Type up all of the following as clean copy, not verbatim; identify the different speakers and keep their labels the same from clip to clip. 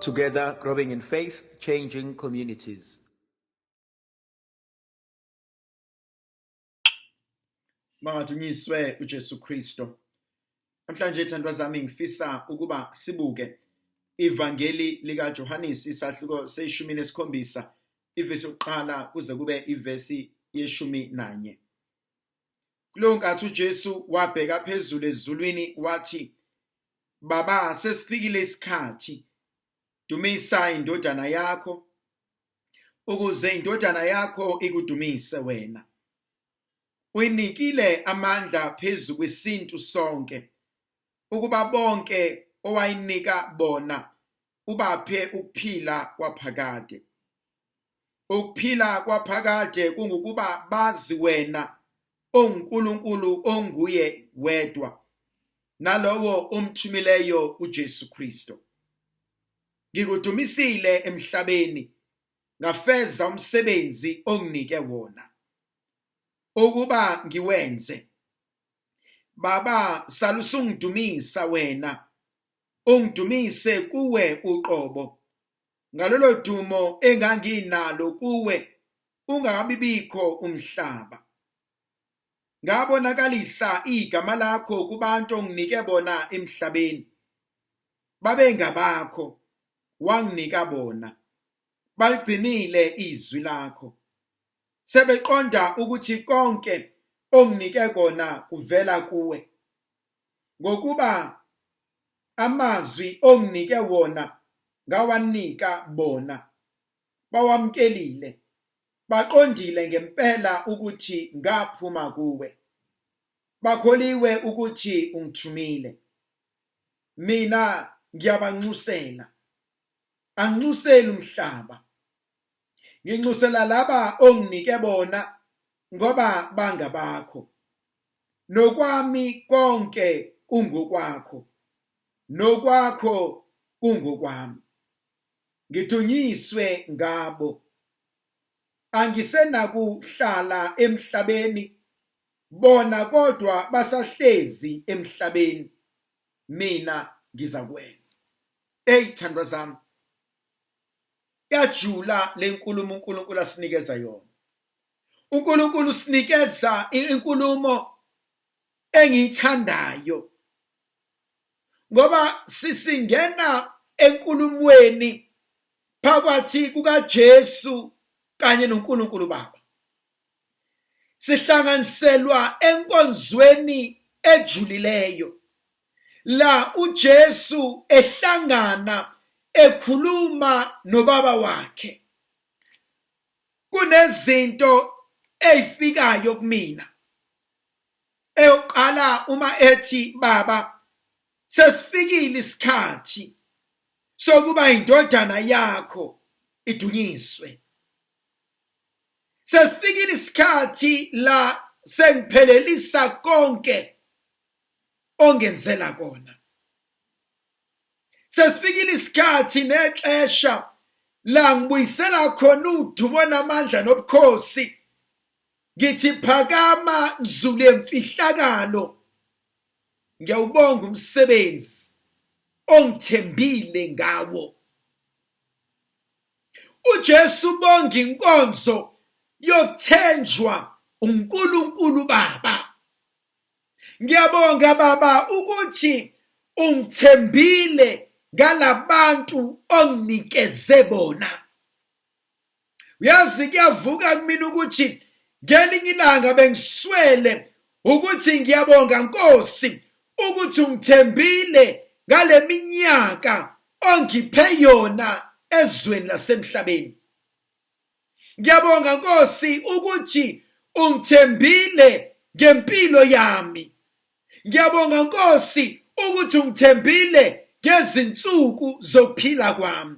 Speaker 1: Together, growing in faith, changing communities.
Speaker 2: Mangadunyiswe uJesu Kristo. Namhlanje thandwa zami ngifisa ukuba sibuke ivangeli lika Johannesi isahluko se-17 ivesi yokuqala kuze kube ivesi ye-11. Kulo nkathi uJesu wabheka phezulu ezulwini wathi, Baba, sesifikile isikhathi, dumisa indodana yakho, ukuze indodana yakho ikudumise wena. Uyinikile amandla phezu kwesintu sonke, ukuba bonke owayinika bona ubaphe ukuphila kwaphakade. Ukuphila kwaphakade kungukuba bazi wena, uNkulunkulu onguye wedwa, nalowo omthumileyo uJesu Kristo. Ngikudumisile emhlabeni, ngafeza umsebenzi onginike wona, ukuba ngiwenze. Baba, salusungidumisa wena, ungidumise kuwe uqobo, ngalolo dumo enganginalo kuwe ungakabibikho umhlaba. Ngabonakalisa igama lakho kubantu onginike bona emhlabeni. Babe ngabakho, wanginika bona, baligcinile izwi lakho. Sebeqonda ukuthi konke onginike kona kuvela kuwe, ngokuba amazwi onginike wona ngawanika bona. Bawamkelile, baqondile ngempela ukuthi ngaphuma kuwe, bakholiwe ukuthi ungithumile. Mina ngiyabanxusela, anginxuseli umhlaba, nginxusela laba onginike bona ngoba bangabakho. Nokwami konke kungokwakho, nokwakho kungokwami. Ngidunyiswe ngabo. Angisenakuhlala emhlabeni, bona kodwa basahlezi emhlabeni, mina ngiza kuwena. Thandwa zami, yajula le nkulumo uNkulunkulu asinikeza yona. uNkulunkulu sinikeza inkulumo engiyithandayo, ngoba sisingena enkulumweni phakathi kukaJesu kanye noNkulunkulu Baba. Sihlanganiselwa enkonzweni ejulileyo, la uJesu ehlangana ekhuluma noBaba wakhe. Kunezinto ezifikayo kumina. Eyoqala uma ethi, Baba, sesifikile isikhathi sokuba indodana yakho idunyiswe. Sesifikile isikhathi la sengiphelelisa konke ongenzela kona. Sesifikile isikhathi nexesha la ngibuyisela khona udumo namandla nobukhosi. Ngithi phakama nzulu yemfihlakalo. Ngiyawubonga umsebenzi ongithembile ngawo. uJesu bonga inkonzo yokuthenjwa uNkulunkulu Baba. Ngiyabonga Baba ukuthi ungithembile ngalabantu onginikeze bona. Uyazi kuyavuka kumina ukuthi ngelinye ilanga bengiswele ukuthi ngiyabonga Nkosi ukuthi ungithembile ngale minyaka ongiphe yona ezweni lasemhlabeni. Ngiyabonga Nkosi ukuthi ungithembile ngempilo yami. Ngiyabonga Nkosi ukuthi ungithembile ngezinsuku zokuphila kwami.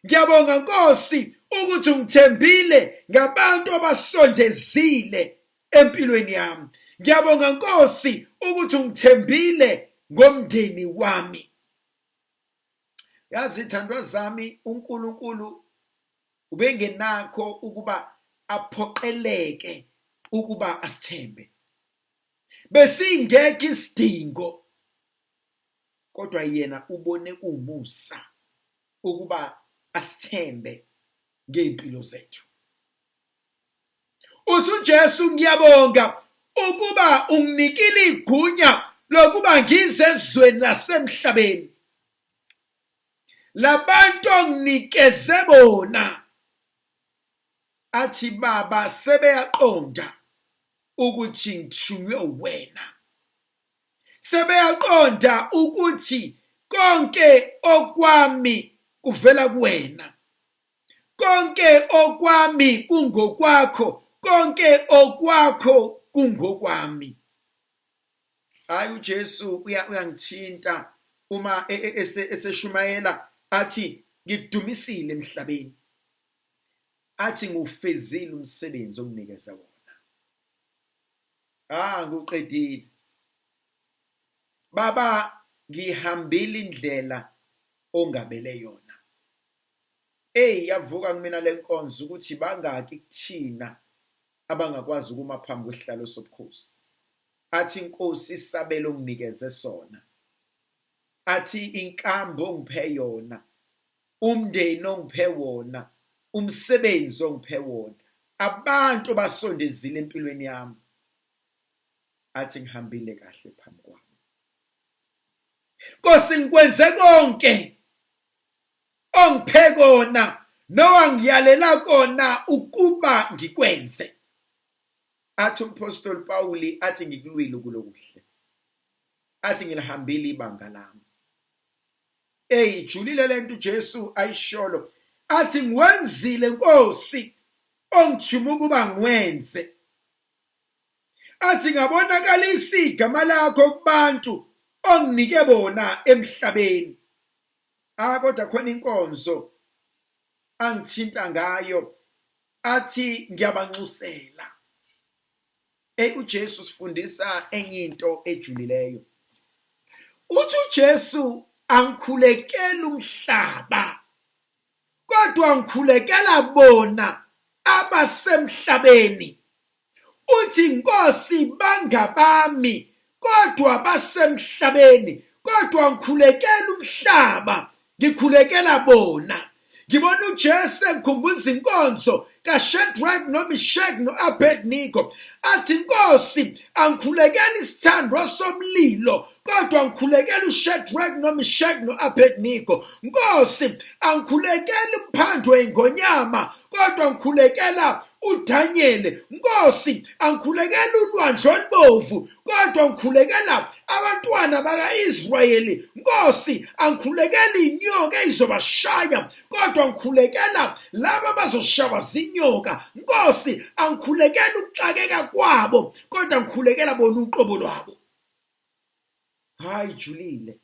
Speaker 2: Ngiyabonga Nkosi ukuthi ungithembile ngabantu abasondezile empilweni yami. Ngiyabonga Nkosi ukuthi ungithembile ngomndeni wami. Yazi thandwa zami, uNkulunkulu ubengenakho ukuba aphoqeleke ukuba asithembe. Besingekho isidingo, kodwa yena ubone umusa ukuba asithembe ngeimpilo zethu. Uthi uJesu ngiyabonga ukuba unginikile igunya lokuba ngize ezweni nasemhlabeni. Labantu onginikeze bona athi Baba sebeyaqonda ukuthi ngithunywe wena. Sebeyaqonda ukuthi konke okwami kuvela kuwena. Konke okwami kungokwakho, konke okwakho kungokwami. Hayi uJesu uyangithinta uma eseshumayela athi ngikudumisile emhlabeni. Athi ngufezile umsebenzi onginikeza wona. Nguqedile. Baba ngihambile indlela ongabele yona. Yavuka kumina lenkonzo ukuthi bangaki kuthina abangakwazi ukuma phambi kwesihlalo sobukhosi. Athi inkosi isabelo onginikeze sona. Athi inkambo ongiphe yona, umndeni ongiphe wona, umsebenzi ongiphe wona, abantu basondezile empilweni yami. Athi ngihambile kahle phambi kwami. Nkosi ngikwenze konke ongiphe kona nowangiyalela kona ukuba ngikwenze. Athi umpostoli Pawuli athi ngikulwile kulokuhle. Athi ngilihambile ibanga lami. Ijulile lento uJesu ayisholo. Athi ngiwenzile Nkosi ongijuma ukuba ngiwenze. Athi ngabonakalisa igama lakho kubantu onginike bona emhlabeni. Kodwa khona inkonzo angithinta ngayo. Athi ngiyabanxusela. uJesu sifundisa enye into ejulileyo. Uthi uJesu angikhulekela umhlaba, kodwa ngikhulekela bona abasemhlabeni. Uthi Nkosi bangabami, kodwa basemhlabeni. Kodwa ngikhulekela umhlaba, ngikhulekela bona. Ngibona uJesu engikhumbuza inkonzo kaShadrach noMeshach noAbednego. Athi Nkosi angikhulekela isithandwa somlilo, kodwa ngikhulekela uShadrach noMeshach noAbednego. Nkosi angikhulekela umphandwe weingonyama, kodwa ngikhulekela uDanyeli. Nkosi angikhulekela ulwandle olubovu, kodwa ngikhulekela abantwana baka-Israyeli. Nkosi angikhulekela inyoka ezobashaya, kodwa ngikhulekela laba abazoshawa zinyoka. Nkosi angikhulekela ukuxakeka kwabo, kodwa ngikhulekela bona uqobo lwabo. Hayi julile.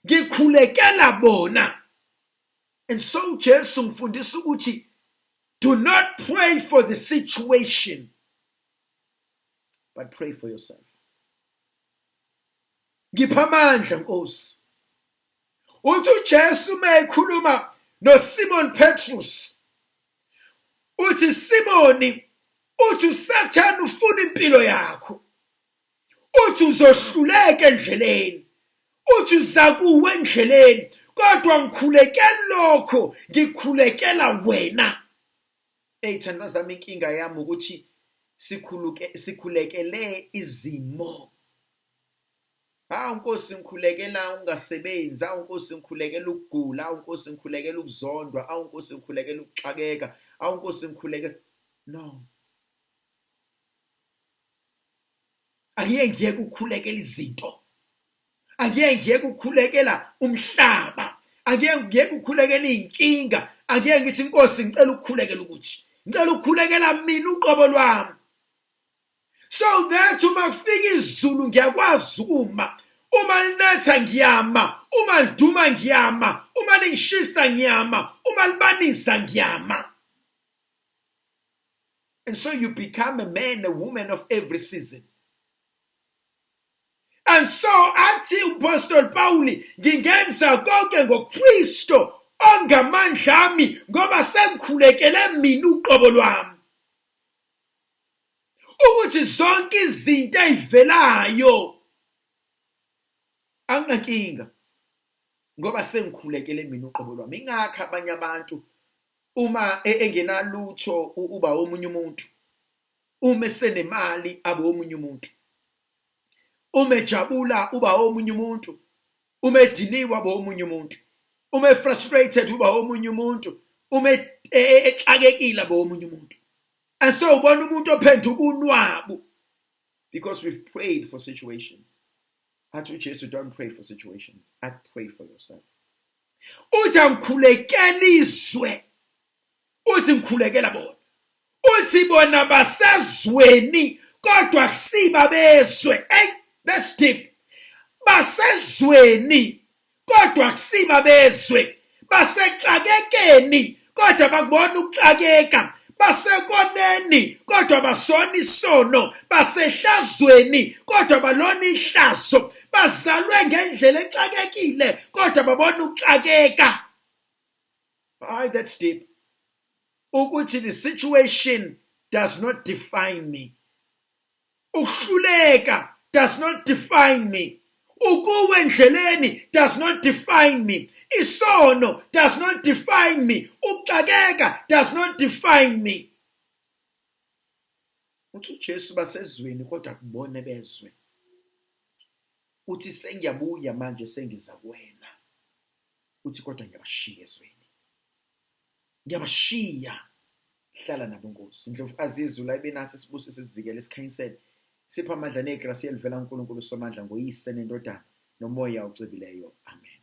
Speaker 2: Ngikhulekela bona. And so Jesu ngifundisa ukuthi do not pray for the situation, but pray for yourself. Ngipha amandla Nkosi. Uthi uJesu mayekhuluma noSimon Petrus. Uthi Simoni, uthi uSathane ufuna impilo yakho. Uthi uzohluleka endleleni. Uthi uzakuwa endleleni. Kodwa ngikhulekela lokho, ngikhulekela wena. Thandwa zami inkinga yami ukuthi sikhulekele izimo. Nkosi ngikhulekela ungasebenzi, Nkosi ngikhulekela ukugula, Nkosi ngikhulekela ukuzondwa, Nkosi ngikhulekela ukuxakeka, Nkosi ngikhulekela. No. Angeke ngiyeke ukukhulekela izinto. Angeke ngiyeke ukukhulekela umhlaba. Angeke ngiyeke ukukhulekela inkinga. Angeke ngithi Nkosi ngicela ukukhulekela ukuthi. Ngicela ukukhulekela mina uqobo lwami. So that uma kufika izulu ngiyakwazi ukuma. Uma linetha ngiyama, uma liduma ngiyama, uma lingishisa ngiyama, uma libanisa ngiyama. And so you become a man, a woman of every season. And so athi umpostoli Pawuli ngingenza konke ngoKristu ongamandla ami ngoba sengikhulekele mina uqobo lwami. Ukuthi zonke izinto ezivelayo anginankinga. ngoba sengikhulekele mina uqobo lwami. Ingakho abanye abantu uma engenalutho uba omunye umuntu, uma esenemali aba omunye umuntu, uma ejabula uba omunye umuntu, uma ediniwe aba omunye umuntu, uma efrustrated uba omunye umuntu, uma exakekile aba omunye umuntu. And so ubona umuntu ophenduka unwabu because we've prayed for situations. Athi uJesu, don't pray for situations. I pray for yourself. Uthi angikhulekela izwe. Uthi ngikhulekela bona. Uthi bona basezweni kodwa kusiba bezwe. Hey, that's deep. Basezweni kodwa kusiba bezwe. Basexakekeni kodwa bakubona ukuxakeka. Basekoneni kodwa basona isono. Basehlazweni kodwa balona ihlazo. Bazalwe ngendlela exakekile kodwa babona ukuxakeka. Hayi, that's deep. Ukuthi the situation does not define me. Ukuhluleka does not define me. Ukuwa endleleni does not define me. Isono does not define me. Ukuxakeka does not define me. Uthi uJesu basezweni kodwa kubone bezwe. Uthi sengiyabuya manje sengiza kuwena. Uthi kodwa ngiyabashiya ezweni. Ngiyabashiya. Hlala nabo Nkosi. Ndlovu azizwe la ibenathi sibusise sivikele sikhanyisele. Sipha amandla negrasi elivela kuNkulunkulu somandla ngoYise neNdodana noMoya oCwebileyo. Amen.